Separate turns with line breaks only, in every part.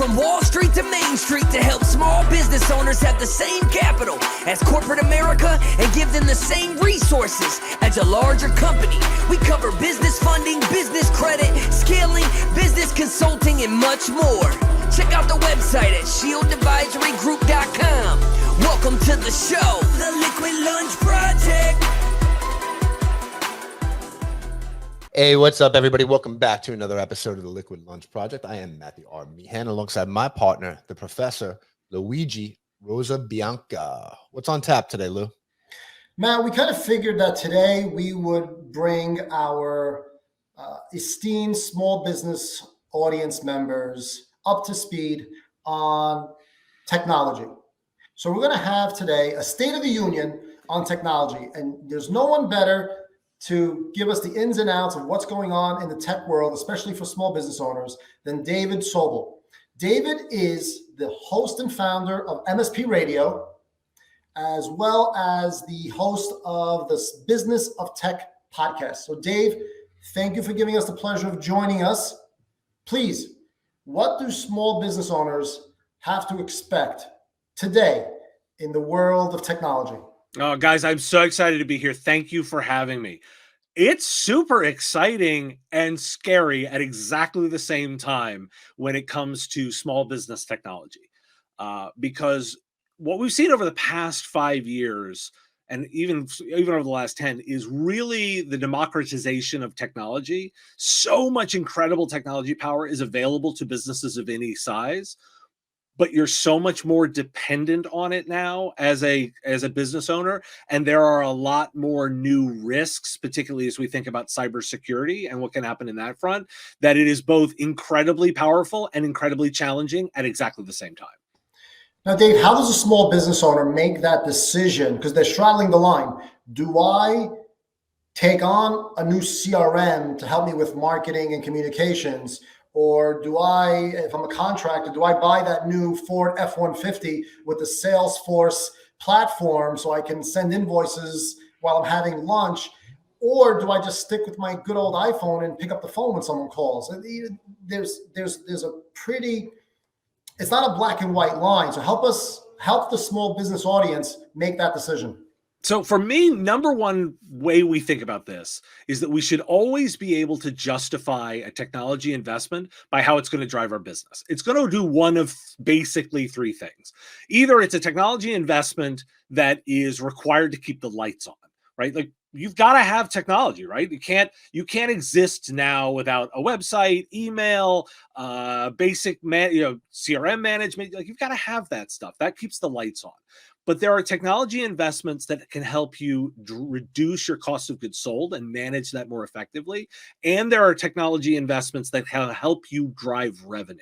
From Wall Street to Main Street to help small business owners have the same capital as corporate America and give them the same resources as a larger company. We cover business funding, business credit, scaling, business consulting, and much more. Check out the website at shieldadvisorygroup.com. Welcome to the show, The Liquid Lunch Project.
Hey, what's up, everybody? Welcome back to another episode of the Liquid Lunch Project. I am Matthew R. Meehan, alongside my partner, the Professor Luigi Rosa Bianca. What's on tap today, Lou?
Matt, we kind of figured that today we would bring our esteemed small business audience members up to speed on technology. So we're going to have today a State of the Union on technology, and there's no one better to give us the ins and outs of what's going on in the tech world, especially for small business owners, than David Sobel. David is the host and founder of MSP Radio, as well as the host of the Business of Tech podcast. So Dave, thank you for giving us the pleasure of joining us. Please, what do small business owners have to expect today in the world of technology?
Oh, guys, I'm so excited to be here. Thank you for having me. It's super exciting and scary at exactly the same time when it comes to small business technology, because what we've seen over the past 5 years and even over the last 10 is really the democratization of technology. So much incredible technology power is available to businesses of any size, but you're so much more dependent on it now as a business owner. And there are a lot more new risks, particularly as we think about cybersecurity and what can happen in that front, that it is both incredibly powerful and incredibly challenging at exactly the same time.
Now, Dave, how does a small business owner make that decision? Because they're straddling the line. Do I take on a new CRM to help me with marketing and communications? Or do I, if I'm a contractor, do I buy that new Ford F-150 with the Salesforce platform so I can send invoices while I'm having lunch? Or do I just stick with my good old iPhone and pick up the phone when someone calls? There's a pretty, it's not a black and white line. So help the small business audience make that decision.
So for me, number one way we think about this is that we should always be able to justify a technology investment by how it's going to drive our business. It's going to do one of basically three things. Either it's a technology investment that is required to keep the lights on, right? Like you've got to have technology, right? You can't exist now without a website, email, basic CRM management. Like you've got to have that stuff. That keeps the lights on. But there are technology investments that can help you reduce your cost of goods sold and manage that more effectively. And there are technology investments that can help you drive revenue.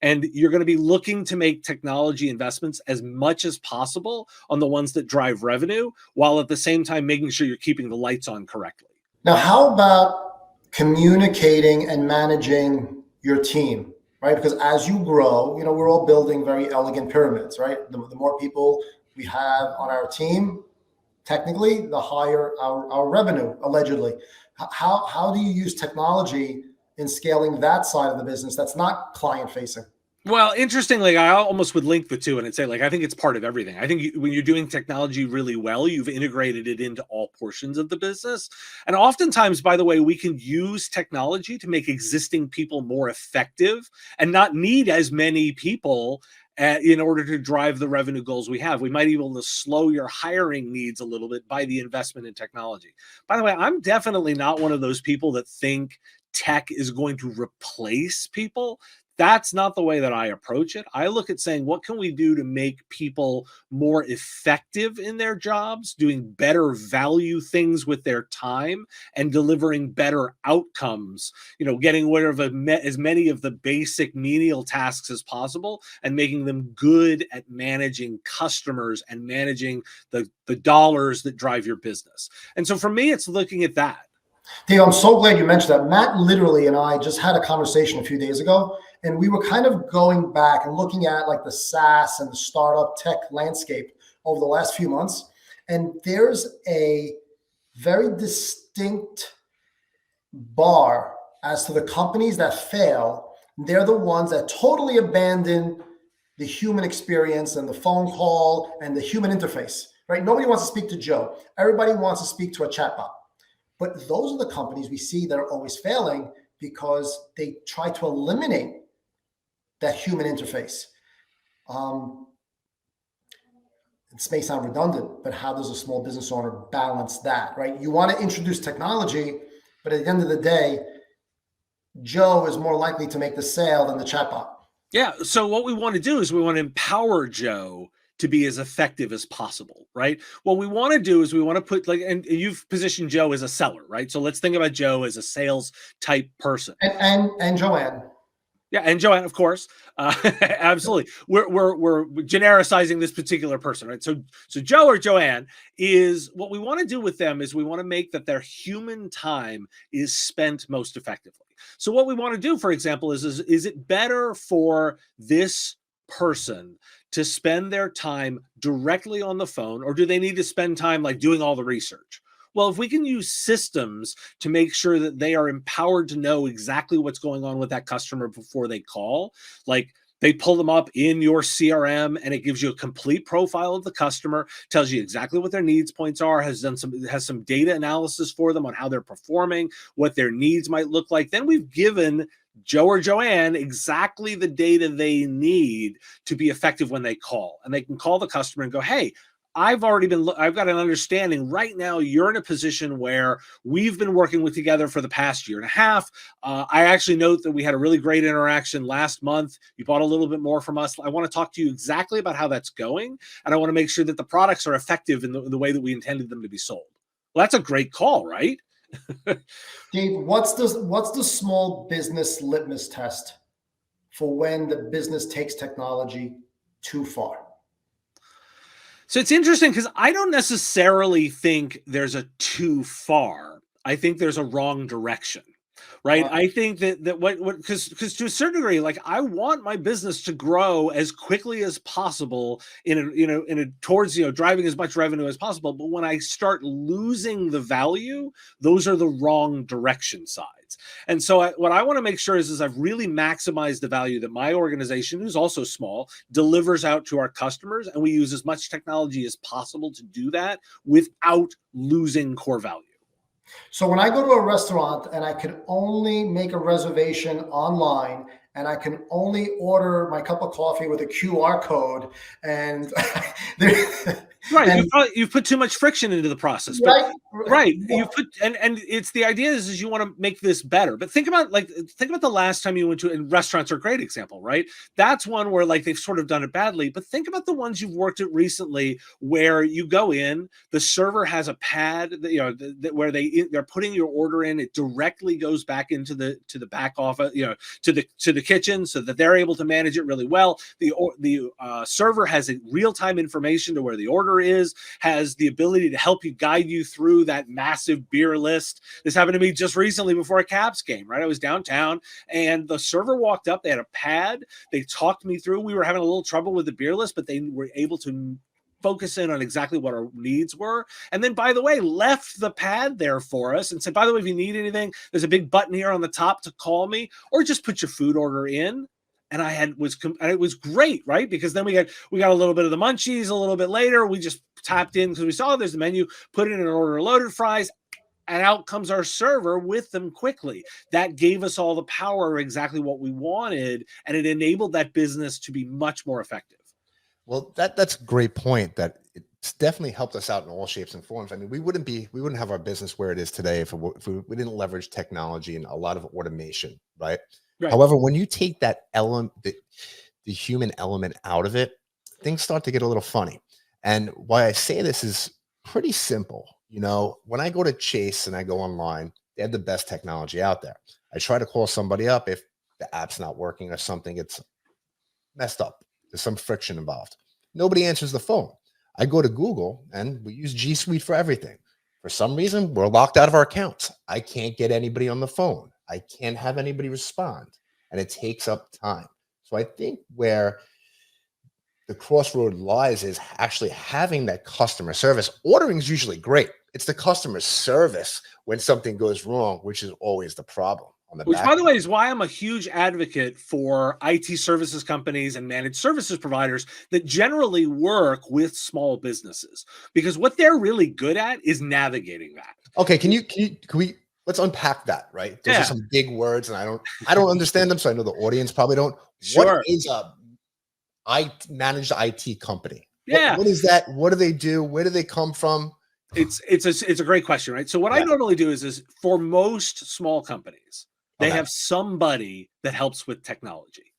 And you're going to be looking to make technology investments as much as possible on the ones that drive revenue, while at the same time making sure you're keeping the lights on correctly.
Now, how about communicating and managing your team, right? Because as you grow, we're all building very elegant pyramids, right? The more people we have on our team, technically, the higher our revenue, allegedly. How do you use technology in scaling that side of the business that's not client-facing?
Well, interestingly, I almost would link the two and say, I think it's part of everything. I think when you're doing technology really well, you've integrated it into all portions of the business. And oftentimes, by the way, we can use technology to make existing people more effective and not need as many people in order to drive the revenue goals we have. We might be able to slow your hiring needs a little bit by the investment in technology. By the way, I'm definitely not one of those people that think tech is going to replace people. That's not the way that I approach it. I look at saying, what can we do to make people more effective in their jobs, doing better value things with their time and delivering better outcomes, getting rid of as many of the basic menial tasks as possible and making them good at managing customers and managing the dollars that drive your business. And so for me, it's looking at that.
Dave, I'm so glad you mentioned that. Matt literally and I just had a conversation a few days ago, and we were kind of going back and looking at like the SaaS and the startup tech landscape over the last few months. And there's a very distinct bar as to the companies that fail They're the ones that totally abandon the human experience and the phone call and the human interface, right? Nobody wants to speak to Joe. Everybody wants to speak to a chatbot. But those are the companies we see that are always failing because they try to eliminate that human interface. This may sound redundant, but how does a small business owner balance that, right? You want to introduce technology, but at the end of the day, Joe is more likely to make the sale than the chatbot.
Yeah. So what we want to do is we want to empower Joe to be as effective as possible, right? What we want to do is we want to put and you've positioned Joe as a seller, right? So let's think about Joe as a sales type person.
And Joanne.
Yeah, and Joanne, of course, absolutely. We're genericizing this particular person, right? So Joe or Joanne is what we want to do with them is we want to make that their human time is spent most effectively. So what we want to do, for example, is it better for this person to spend their time directly on the phone, or do they need to spend time like doing all the research? Well, if we can use systems to make sure that they are empowered to know exactly what's going on with that customer before they call, like they pull them up in your CRM and it gives you a complete profile of the customer, tells you exactly what their needs points are, has some data analysis for them on how they're performing, what their needs might look like. Then we've given Joe or Joanne exactly the data they need to be effective when they call. And they can call the customer and go, hey, I've got an understanding right now. You're in a position where we've been working together for the past year and a half. I actually note that we had a really great interaction last month. You bought a little bit more from us. I want to talk to you exactly about how that's going. And I want to make sure that the products are effective in the way that we intended them to be sold. Well, that's a great call, right?
Dave, what's the small business litmus test for when the business takes technology too far?
So it's interesting because I don't necessarily think there's a too far. I think there's a wrong direction, right? I think that because to a certain degree, like I want my business to grow as quickly as possible towards driving as much revenue as possible. But when I start losing the value, those are the wrong direction sides. And so what I want to make sure is I've really maximized the value that my organization, who's also small, delivers out to our customers. And we use as much technology as possible to do that without losing core value.
So when I go to a restaurant and I can only make a reservation online and I can only order my cup of coffee with a QR code and
right,
and,
you've put too much friction into the process.
Right,
but, right. You put and it's the idea is you want to make this better. But think about the last time you went to, and restaurants are a great example, right? That's one where like they've sort of done it badly. But think about the ones you've worked at recently where you go in, the server has a pad that, where they're putting your order in, it directly goes back into the back office, to the kitchen, so that they're able to manage it really well. The server has real-time information to where the order is, has the ability to help you guide you through that massive beer list. This happened to me just recently before a Caps game, right? I was downtown and the server walked up, they had a pad, they talked me through. We were having a little trouble with the beer list, but they were able to focus in on exactly what our needs were. And then, by the way, left the pad there for us and said, by the way, if you need anything, there's a big button here on the top to call me, or just put your food order in. And it was great, right? Because then we got a little bit of the munchies a little bit later. We just tapped in because we saw there's the menu, put in an order of loaded fries, and out comes our server with them quickly. That gave us all the power of exactly what we wanted, and it enabled that business to be much more effective.
Well, that's a great point. That it's definitely helped us out in all shapes and forms. I mean, we wouldn't have our business where it is today if we didn't leverage technology and a lot of automation, right?
Right.
However, when you take that element, the human element out of it, things start to get a little funny. And why I say this is pretty simple. When I go to Chase and I go online, they have the best technology out there. I try to call somebody up if the app's not working or something, it's messed up. There's some friction involved. Nobody answers the phone. I go to Google and we use G Suite for everything. For some reason, we're locked out of our accounts. I can't get anybody on the phone. I can't have anybody respond, and it takes up time. So I think where the crossroad lies is actually having that customer service. Ordering is usually great. It's the customer service when something goes wrong, which is always the problem. on the
Which,
back.
by the way, is why I'm a huge advocate for IT services companies and managed services providers that generally work with small businesses, because what they're really good at is navigating that.
Okay, can we let's unpack that, right? Those are
Yeah,
some big words, and I don't understand them, so I know the audience probably don't. What
sure.
is a I managed IT company?
Yeah.
What is that? What do they do? Where do they come from?
It's a great question, right? So what I
Yeah.
normally do is for most small companies, they
Okay.
have somebody that helps with technology,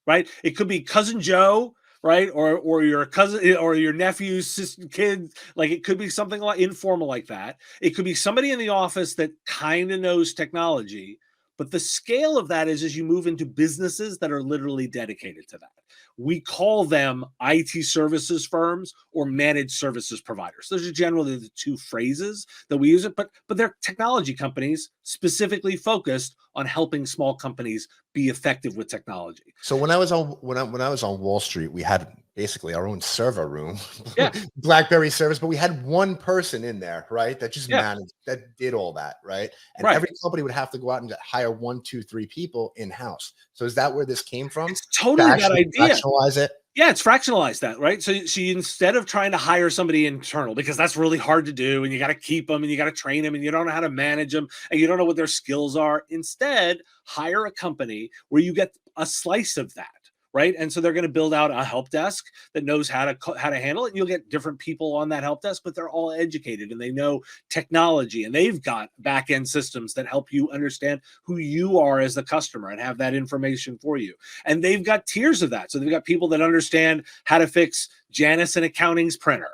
right? It could be cousin Joe, right, or your cousin or your nephew's sister, kid. Like, it could be something like informal like that. It could be somebody in the office that kind of knows technology. But the scale of that is as you move into businesses that are literally dedicated to that. We call them IT services firms or managed services providers. Those are generally the two phrases that we use it, but they're technology companies specifically focused on helping small companies be effective with technology.
So when I was on Wall Street, we had basically our own server room,
Yeah,
BlackBerry service, but we had one person in there, right? That just
yeah,
managed, that did all that, right? And
right.
every company would have to go out and hire 1, 2, 3 people in house. So is that where this came from?
It's
To
totally that
actually
idea.
fractionalize it?
Yeah, it's fractionalized that, right? So instead of trying to hire somebody internal, because that's really hard to do, and you got to keep them and you got to train them and you don't know how to manage them and you don't know what their skills are, instead, hire a company where you get a slice of that, right? And so they're going to build out a help desk that knows how to handle it. And you'll get different people on that help desk, but they're all educated and they know technology and they've got back end systems that help you understand who you are as the customer and have that information for you. And they've got tiers of that. So they've got people that understand how to fix Janice and accounting's printer.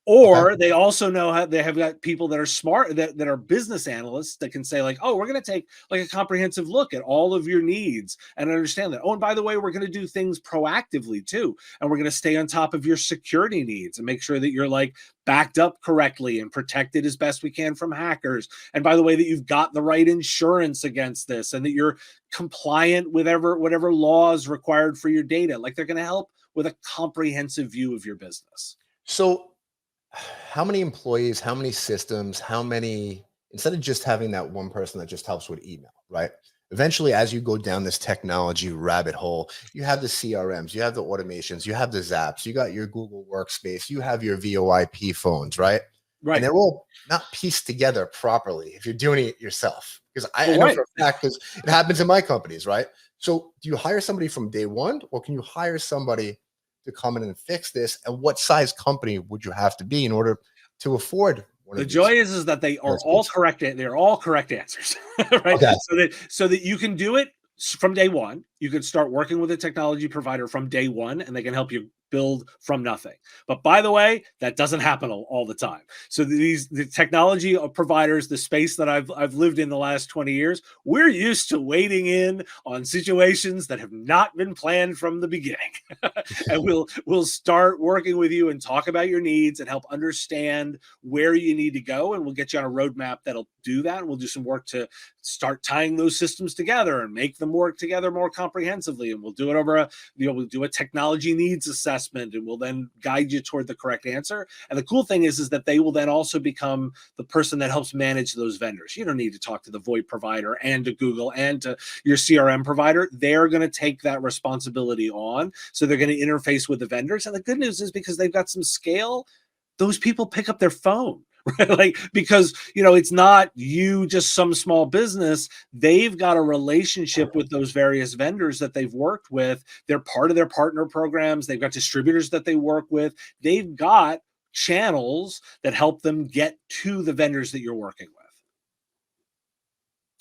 Okay.
Or they also know how they have got people that are smart, that are business analysts that can say like, oh, we're going to take like a comprehensive look at all of your needs and understand that. Oh, and by the way, we're going to do things proactively too. And we're going to stay on top of your security needs and make sure that you're like backed up correctly and protected as best we can from hackers. And by the way, that you've got the right insurance against this and that you're compliant with whatever laws required for your data. Like, they're going to help with a comprehensive view of your business.
So how many employees, how many systems, instead of just having that one person that just helps with email, right? Eventually, as you go down this technology rabbit hole, you have the CRMs, you have the automations, you have the Zaps, you got your Google Workspace, you have your VoIP phones, right?
Right.
And they're all not pieced together properly if you're doing it yourself. Because I know
Right.
for a fact, because it happens in my companies, right? So do you hire somebody from day one, or can you hire somebody to come in and fix this? And what size company would you have to be in order to afford one
The
of these?
joy is that they are all correct. They're all correct answers, right?
Okay.
So that you can do it from day one. You can start working with a technology provider from day one, and they can help you build from nothing. But by the way, that doesn't happen all the time. So the technology providers, the space that I've lived in the last 20 years, we're used to waiting in on situations that have not been planned from the beginning. And we'll start working with you and talk about your needs and help understand where you need to go, and we'll get you on a roadmap that'll do that. And we'll do some work to start tying those systems together and make them work together more comprehensively. And we'll do it over we'll do a technology needs assessment, and we'll then guide you toward the correct answer. And the cool thing is that they will then also become the person that helps manage those vendors. You don't need to talk to the VoIP provider and to Google and to your CRM provider. They're going to take that responsibility on. So they're going to interface with the vendors. And the good news is, because they've got some scale, those people pick up their phone. Right? Like, because it's not you just some small business. They've got a relationship with those various vendors that they've worked with. They're part of their partner programs. They've got distributors that they work with. They've got channels that help them get to the vendors that you're working with.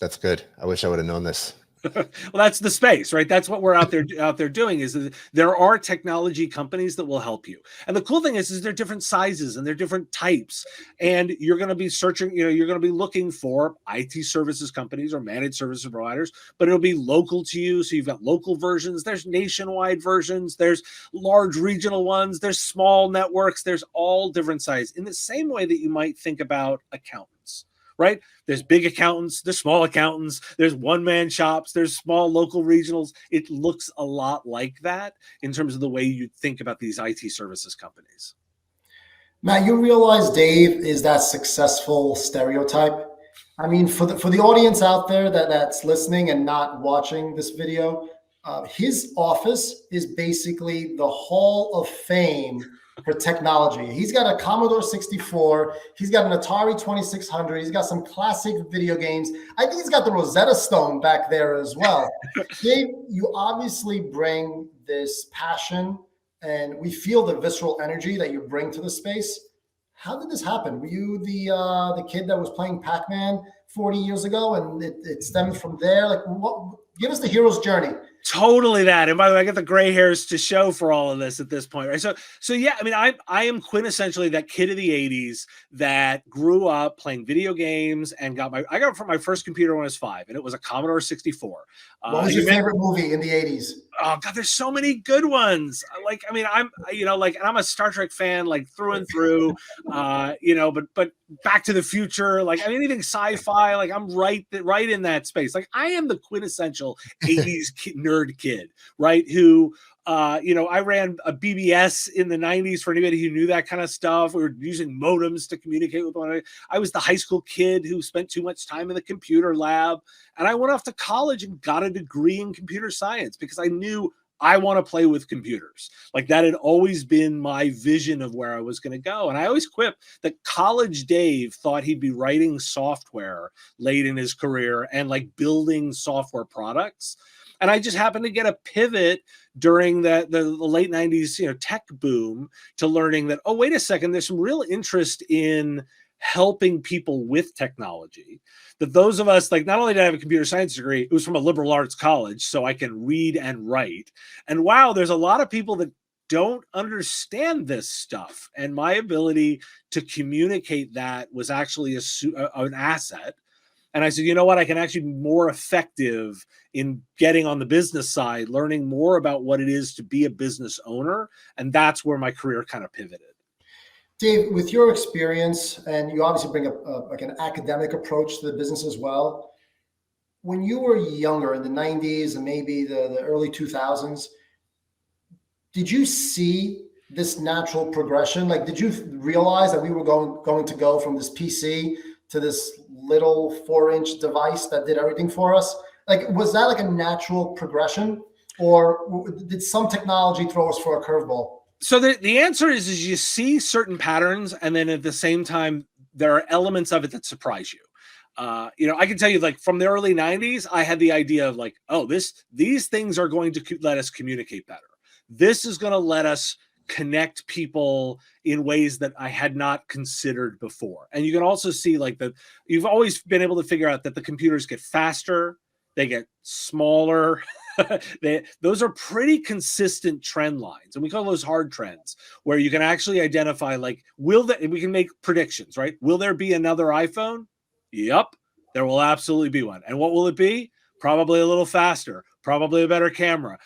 That's good. I wish I would have known this.
Well, that's the space, right? That's what we're out there doing. Is that there are technology companies that will help you. And the cool thing is they're different sizes and they're different types. And you're going to be searching, you're going to be looking for IT services companies or managed services providers, but it'll be local to you. So you've got local versions, there's nationwide versions, there's large regional ones, there's small networks, there's all different sizes. In the same way that you might think about accountants. Right? There's big accountants, there's small accountants, there's one-man shops, there's small local regionals. It looks a lot like that in terms of the way you think about these IT services companies.
Matt, you realize Dave is that successful stereotype. I mean, for the audience out there that's listening and not watching this video, his office is basically the Hall of Fame for technology. He's got a Commodore 64. He's got an Atari 2600. He's got some classic video games. I think he's got the Rosetta Stone back there as well. Dave, you obviously bring this passion, and we feel the visceral energy that you bring to the space. How did this happen? Were you the kid that was playing Pac-Man 40 years ago, and it stemmed from there? Like, what? Give us the hero's journey.
Totally that. And by the way, I get the gray hairs to show for all of this at this point, right? So yeah, I mean, I am quintessentially that kid of the 80s that grew up playing video games and I got my first computer when I was 5, and it was a Commodore 64.
What was your favorite movie in the 80s?
Oh God, there's so many good ones. Like, I mean, I'm a Star Trek fan, like through and through. But Back to the Future, like, I mean, anything sci-fi, like I'm right in that space. Like, I am the quintessential 80s nerd kid, right? Who, I ran a BBS in the 90s for anybody who knew that kind of stuff. We were using modems to communicate with one another. I was the high school kid who spent too much time in the computer lab. And I went off to college and got a degree in computer science because I knew I want to play with computers. Like, that had always been my vision of where I was going to go. And I always quip that college Dave thought he'd be writing software late in his career and like building software products. And I just happened to get a pivot during the late 90s, tech boom, to learning that, oh, wait a second, there's some real interest in helping people with technology. That those of us, like, not only did I have a computer science degree, it was from a liberal arts college, so I can read and write. And wow, there's a lot of people that don't understand this stuff. And my ability to communicate that was actually an asset. And I said, you know what? I can actually be more effective in getting on the business side, learning more about what it is to be a business owner. And that's where my career kind of pivoted.
Dave, with your experience, and you obviously bring like an academic approach to the business as well. When you were younger in the 90s and maybe the early 2000s, did you see this natural progression? Like, did you realize that we were going to go from this PC to this little 4-inch device that did everything for us? Like, was that like a natural progression, or did some technology throw us for a curveball?
So the answer is you see certain patterns, and then at the same time, there are elements of it that surprise you. I can tell you, like, from the early 90s, I had the idea of like, oh, these things are going to let us communicate better. This is going to let us connect people in ways that I had not considered before. And you can also see like that you've always been able to figure out that the computers get faster, they get smaller. Those are pretty consistent trend lines, and we call those hard trends, where you can actually identify like, we can make predictions, right? Will there be another iPhone? Yep, there will absolutely be one. And what will it be? Probably a little faster, probably a better camera.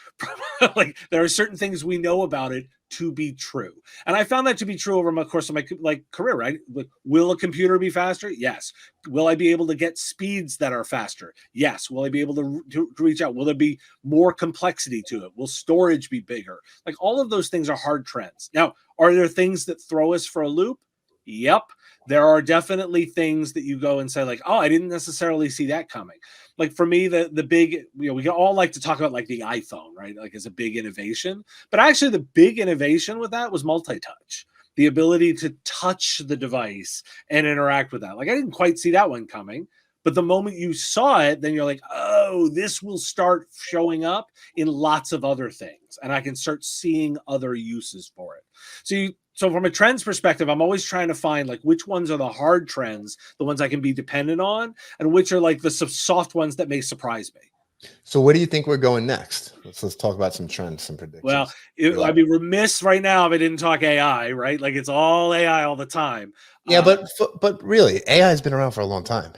Like, there are certain things we know about it to be true. And I found that to be true over my course of my career, right? Will a computer be faster? Yes. Will I be able to get speeds that are faster? Yes. Will I be able to reach out? Will there be more complexity to it? Will storage be bigger? Like, all of those things are hard trends. Now, are there things that throw us for a loop? Yep. There are definitely things that you go and say like, oh, I didn't necessarily see that coming. Like, for me, the big, we all like to talk about like the iPhone, right? Like, as a big innovation, but actually the big innovation with that was multi-touch, the ability to touch the device and interact with that. Like, I didn't quite see that one coming, but the moment you saw it, then you're like, oh, this will start showing up in lots of other things, and I can start seeing other uses for it. So from a trends perspective, I'm always trying to find like which ones are the hard trends, the ones I can be dependent on, and which are like the soft ones that may surprise me.
So where do you think we're going next? Let's talk about some trends, some predictions.
Well, I'd be remiss right now if I didn't talk AI, right? Like, it's all AI all the time.
Yeah, but really, AI has been around for a long time,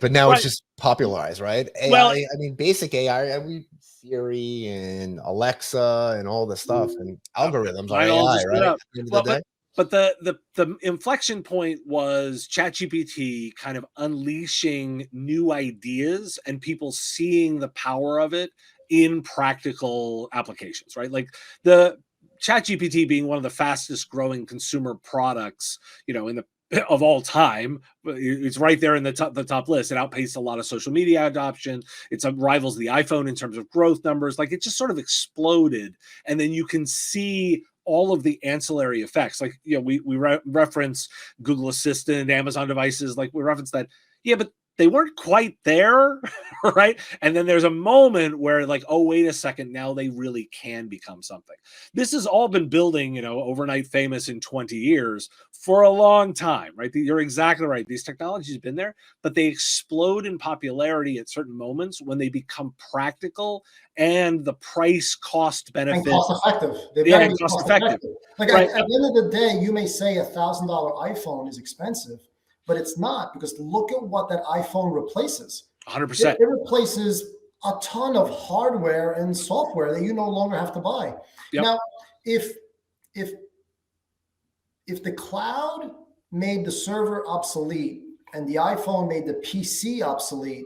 but now
right.
It's just popularized, right? AI,
Well,
I mean, basic AI, Siri and Alexa and all the stuff and algorithms are AI, right? At the end of the day.
But the inflection point was ChatGPT kind of unleashing new ideas and people seeing the power of it in practical applications, right? Like, the ChatGPT being one of the fastest growing consumer products, in the of all time. It's right there in the top list. It outpaced a lot of social media adoption. It rivals the iPhone in terms of growth numbers. Like, it just sort of exploded. And then you can see all of the ancillary effects. Like, we reference Google Assistant, Amazon devices. Like, we reference that. Yeah, but they weren't quite there, right? And then there's a moment where, like, oh, wait a second, now they really can become something. This has all been building, overnight famous in 20 years for a long time, right? You're exactly right. These technologies have been there, but they explode in popularity at certain moments when they become practical and the price cost benefit.
And cost effective. They've got to be cost effective. Like, right. At the end of the day, you may say $1,000 iPhone is expensive, but it's not, because look at what that iPhone replaces.
100%.
It replaces a ton of hardware and software that you no longer have to buy. Yep. Now, if the cloud made the server obsolete and the iPhone made the PC obsolete,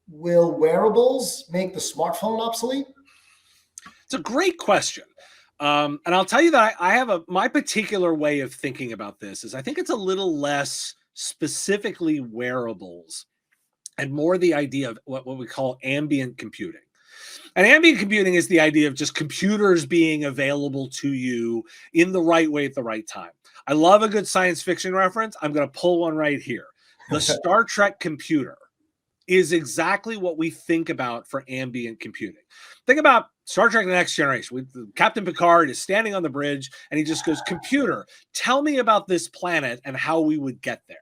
will wearables make the smartphone obsolete?
It's a great question. And I'll tell you that I have my particular way of thinking about this is I think it's a little less specifically wearables and more the idea of what we call ambient computing. And ambient computing is the idea of just computers being available to you in the right way at the right time. I love a good science fiction reference. I'm going to pull one right here. The Star Trek computer is exactly what we think about for ambient computing. Think about Star Trek: The Next Generation. Captain Picard is standing on the bridge and he just goes, "Computer, tell me about this planet and how we would get there."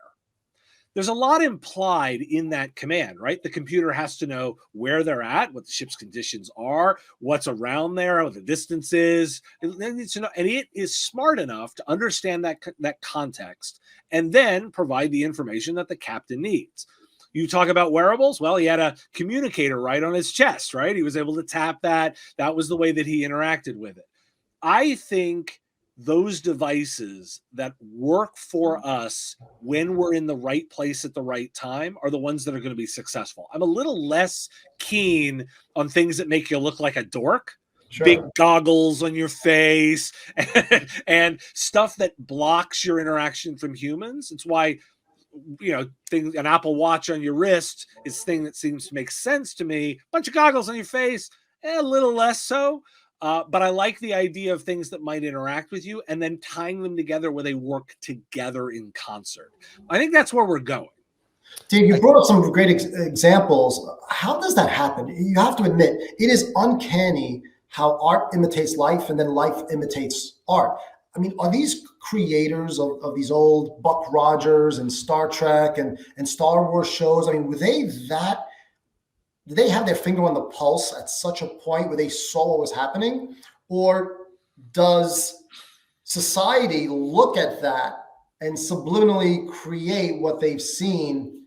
There's a lot implied in that command, right? The computer has to know where they're at, what the ship's conditions are, what's around there, what the distance is. It needs to know, and it is smart enough to understand that context and then provide the information that the captain needs. You talk about wearables. Well, he had a communicator right on his chest, right? He was able to tap that. That was the way that he interacted with it. I think those devices that work for us when we're in the right place at the right time are the ones that are going to be successful. I'm a little less keen on things that make you look like a dork. Sure. Big goggles on your face and stuff that blocks your interaction from humans. It's why, an Apple Watch on your wrist is a thing that seems to make sense to me. Bunch of goggles on your face, a little less so. But I like the idea of things that might interact with you and then tying them together where they work together in concert. I think that's where we're going.
Dave, you brought up some great examples. How does that happen? You have to admit, it is uncanny how art imitates life and then life imitates art. I mean, are these creators of these old Buck Rogers and Star Trek and Star Wars shows, I mean, did they have their finger on the pulse at such a point where they saw what was happening? Or does society look at that and subliminally create what they've seen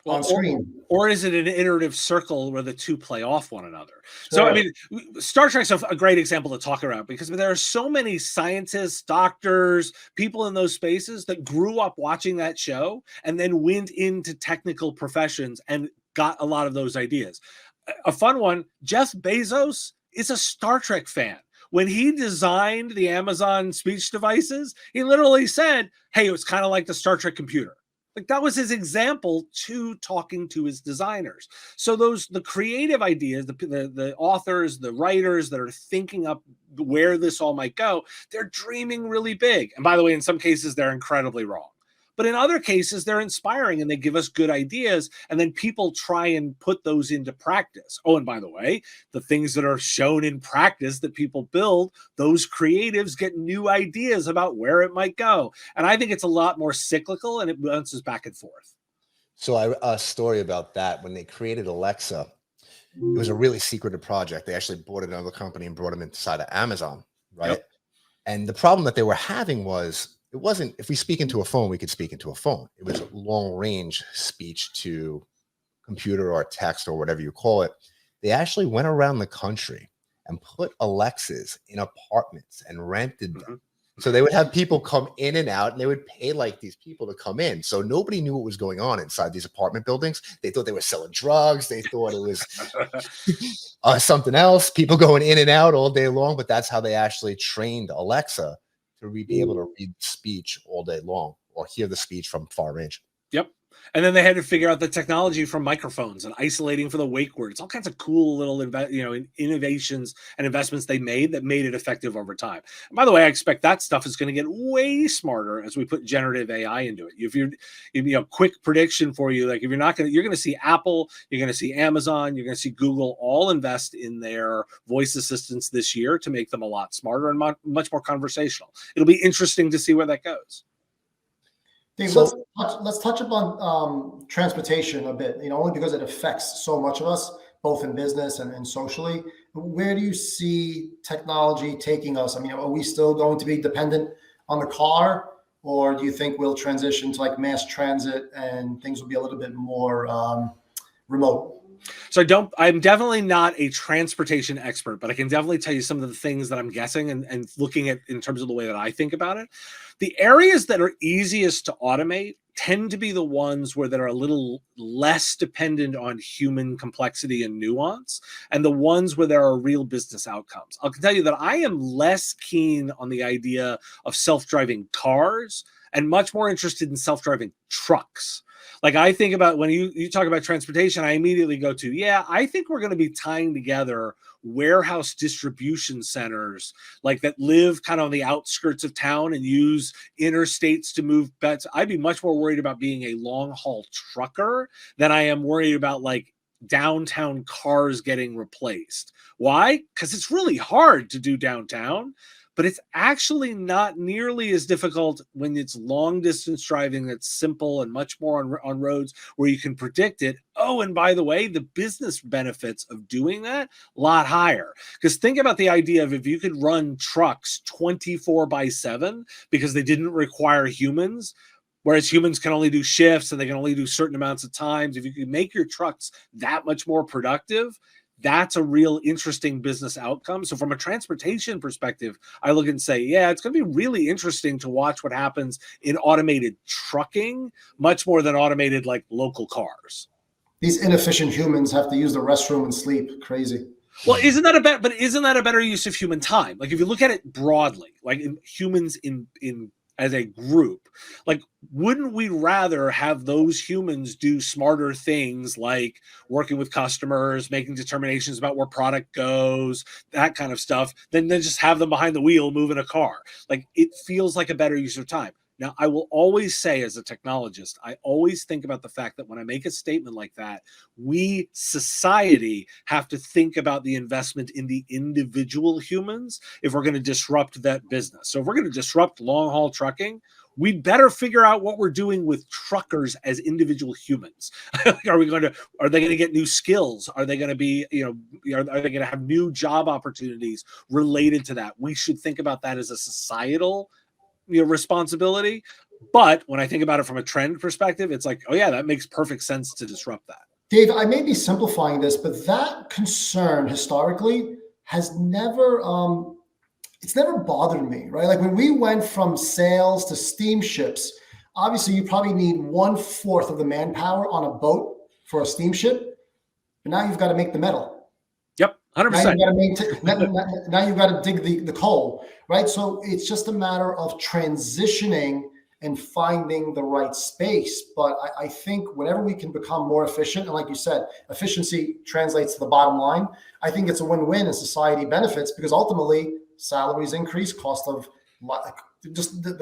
on screen?
Or is it an iterative circle where the two play off one another? So, I mean, Star Trek's a great example to talk about because there are so many scientists, doctors, people in those spaces that grew up watching that show and then went into technical professions and got a lot of those ideas. A fun one, Jeff Bezos is a Star Trek fan. When he designed the Amazon speech devices, he literally said, hey, it was kind of like the Star Trek computer. Like, that was his example to talking to his designers. So the creative ideas, the authors, the writers that are thinking up where this all might go, they're dreaming really big. And by the way, in some cases, they're incredibly wrong. But in other cases, they're inspiring and they give us good ideas. And then people try and put those into practice. Oh, and by the way, the things that are shown in practice that people build, those creatives get new ideas about where it might go. And I think it's a lot more cyclical and it bounces back and forth.
So a story about that, when they created Alexa, it was a really secretive project. They actually bought another company and brought them inside of Amazon, right? Yep. And the problem that they were having was, it wasn't, if we speak into a phone, we could speak into a phone. It was long range speech to computer or text or whatever you call it. They actually went around the country and put Alexas in apartments and rented them. Mm-hmm. So they would have people come in and out and they would pay like these people to come in. So nobody knew what was going on inside these apartment buildings. They thought they were selling drugs. They thought it was something else, people going in and out all day long. But that's how they actually trained Alexa to be able to read speech all day long, or hear the speech from far range.
Yep. And then they had to figure out the technology from microphones and isolating for the wake words, all kinds of cool little innovations and investments they made that made it effective over time. And by the way, I expect that stuff is going to get way smarter as we put generative AI into it. If you're, quick prediction for you, like if you're going to see Apple, you're going to see Amazon, you're going to see Google all invest in their voice assistants this year to make them a lot smarter and much more conversational. It'll be interesting to see where that goes.
Dave, let's touch upon transportation a bit, only because it affects so much of us, both in business and socially. Where do you see technology taking us? I mean, are we still going to be dependent on the car, or do you think we'll transition to like mass transit and things will be a little bit more remote?
So I'm definitely not a transportation expert, but I can definitely tell you some of the things that I'm guessing and looking at in terms of the way that I think about it. The areas that are easiest to automate tend to be the ones where that are a little less dependent on human complexity and nuance, and the ones where there are real business outcomes. I can tell you that I am less keen on the idea of self-driving cars and much more interested in self-driving trucks. Like I think about when you talk about transportation, I immediately go to, I think we're going to be tying together warehouse distribution centers like that live kind of on the outskirts of town and use interstates to move bets. I'd be much more worried about being a long haul trucker than I am worried about like downtown cars getting replaced. Why? Because it's really hard to do downtown. But it's actually not nearly as difficult when it's long distance driving that's simple and much more on roads where you can predict it. Oh, and by the way, the business benefits of doing that, a lot higher. Because think about the idea of if you could run trucks 24/7 because they didn't require humans, whereas humans can only do shifts and they can only do certain amounts of times. If you can make your trucks that much more productive, that's a real interesting business outcome. So from a transportation perspective, I look and say, it's going to be really interesting to watch what happens in automated trucking, much more than automated like local cars.
These inefficient humans have to use the restroom and sleep. Crazy.
Well, isn't that a better use of human time? Like if you look at it broadly, like humans in as a group, like wouldn't we rather have those humans do smarter things like working with customers, making determinations about where product goes, that kind of stuff, than just have them behind the wheel moving a car? Like it feels like a better use of time. Now, I will always say as a technologist, I always think about the fact that when I make a statement like that, we, society, have to think about the investment in the individual humans if we're going to disrupt that business. So if we're going to disrupt long haul trucking, we'd better figure out what we're doing with truckers as individual humans. Are they going to get new skills? Are they going to be, are they going to have new job opportunities related to that? We should think about that as a societal responsibility. But when I think about it from a trend perspective, it's like, that makes perfect sense to disrupt that.
Dave, I may be simplifying this, but that concern historically has never, it's never bothered me, right? Like when we went from sails to steamships, obviously you probably need 1/4 of the manpower on a boat for a steamship, but now you've got to make the metal.
100%.
Now you've got to dig the coal, right? So it's just a matter of transitioning and finding the right space. But I think whenever we can become more efficient, and like you said, efficiency translates to the bottom line. I think it's a win-win and society benefits because ultimately salaries increase, the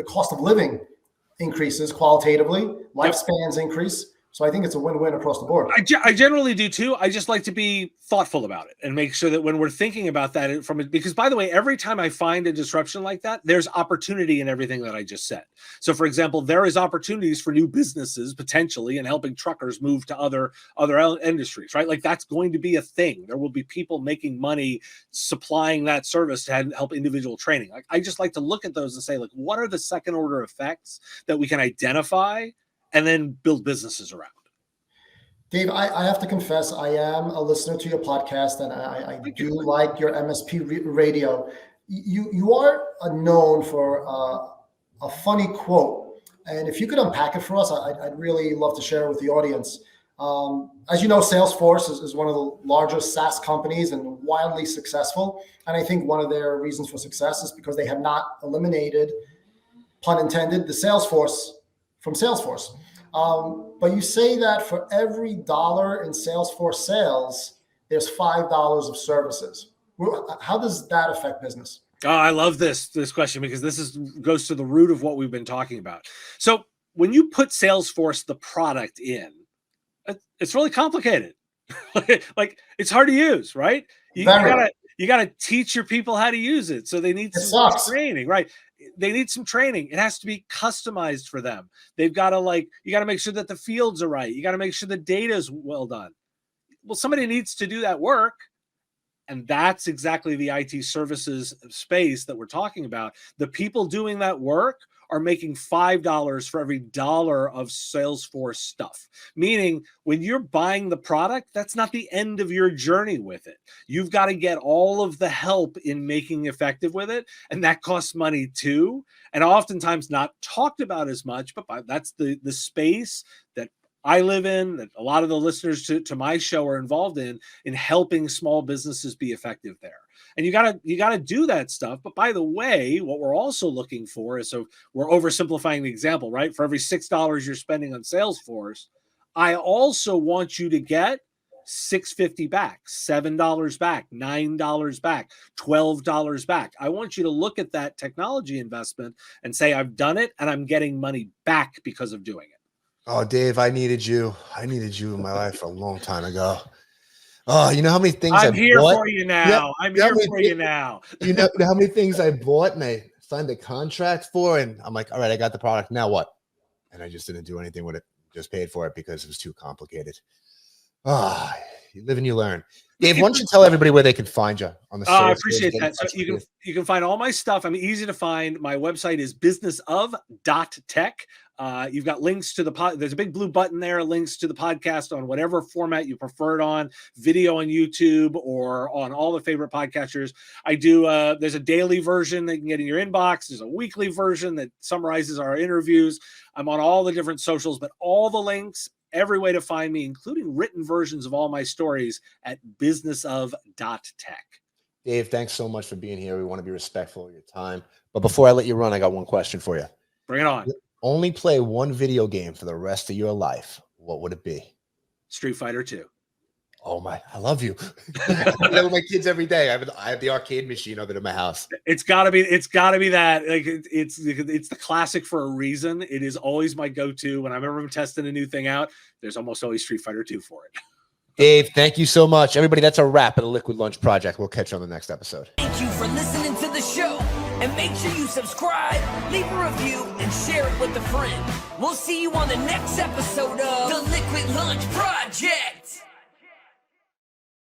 cost of living increases qualitatively, lifespans increase. So I think it's a win-win across the board.
I generally do too. I just like to be thoughtful about it and make sure that when we're thinking about that because by the way, every time I find a disruption like that, there's opportunity in everything that I just said. So for example, there is opportunities for new businesses potentially and helping truckers move to other industries, right? Like that's going to be a thing. There will be people making money supplying that service to help individual training. Like I just like to look at those and say, like, what are the second order effects that we can identify and then build businesses around?
Dave, I have to confess, I am a listener to your podcast, and I do like your MSP radio. You are known for a funny quote, and if you could unpack it for us, I'd really love to share it with the audience. As you know, Salesforce is one of the largest SaaS companies and wildly successful, and I think one of their reasons for success is because they have not eliminated, pun intended, the Salesforce from Salesforce. But you say that for every dollar in Salesforce sales, there's $5 of services. How does that affect business?
Oh, I love this question because this goes to the root of what we've been talking about. So when you put Salesforce, the product in, it's really complicated. Like it's hard to use, right? You gotta teach your people how to use it. So they need some training, right? They need some training. It has to be customized for them. They've got to you got to make sure that the fields are right. You got to make sure the data is well done. Well, somebody needs to do that work. And that's exactly the IT services space that we're talking about. The people doing that work are making $5 for every dollar of Salesforce stuff. Meaning when you're buying the product, that's not the end of your journey with it. You've got to get all of the help in making effective with it. And that costs money too. And oftentimes not talked about as much, but that's the space that I live in, that a lot of the listeners to my show are involved in helping small businesses be effective there. And you gotta do that stuff. But by the way, what we're also looking for is, so we're oversimplifying the example, right? For every $6 you're spending on Salesforce, I also want you to get $6.50 back, $7 back, $9 back, $12 back. I want you to look at that technology investment and say, I've done it and I'm getting money back because of doing it.
Oh, Dave, I needed you. I needed you in my life a long time ago. Oh, you know how many things
I'm here
bought?
for you now. Yep. I'm here for you now.
You know how many things I bought and I signed a contract for, and I'm like, all right, I got the product. Now what? And I just didn't do anything with it. Just paid for it because it was too complicated. Ah, you live and you learn. Dave, why don't you tell everybody where they can find you on the
I appreciate that. So you can find all my stuff. I'm easy to find. My website is businessof.tech. You've got links to there's a big blue button there, links to the podcast on whatever format you prefer it on, video on YouTube or on all the favorite podcasters. I do, there's a daily version that you can get in your inbox. There's a weekly version that summarizes our interviews. I'm on all the different socials, but all the links, every way to find me, including written versions of all my stories at businessof.tech.
Dave, thanks so much for being here. We want to be respectful of your time. But before I let you run, I got one question for you.
Bring it on.
Only play one video game for the rest of your life. What would it be?
Street Fighter 2.
Oh my, I love you. I play with my kids every day. I have the arcade machine over at my house.
It's gotta be that. Like it's the classic for a reason. It is always my go-to. When I remember I'm testing a new thing out, there's almost always Street Fighter 2 for it.
Dave, thank you so much. Everybody, that's a wrap of the Liquid Lunch Project. We'll catch you on the next episode.
Thank you for listening to the show. And make sure you subscribe, leave a review, and share it with a friend. We'll see you on the next episode of the Liquid Lunch Project.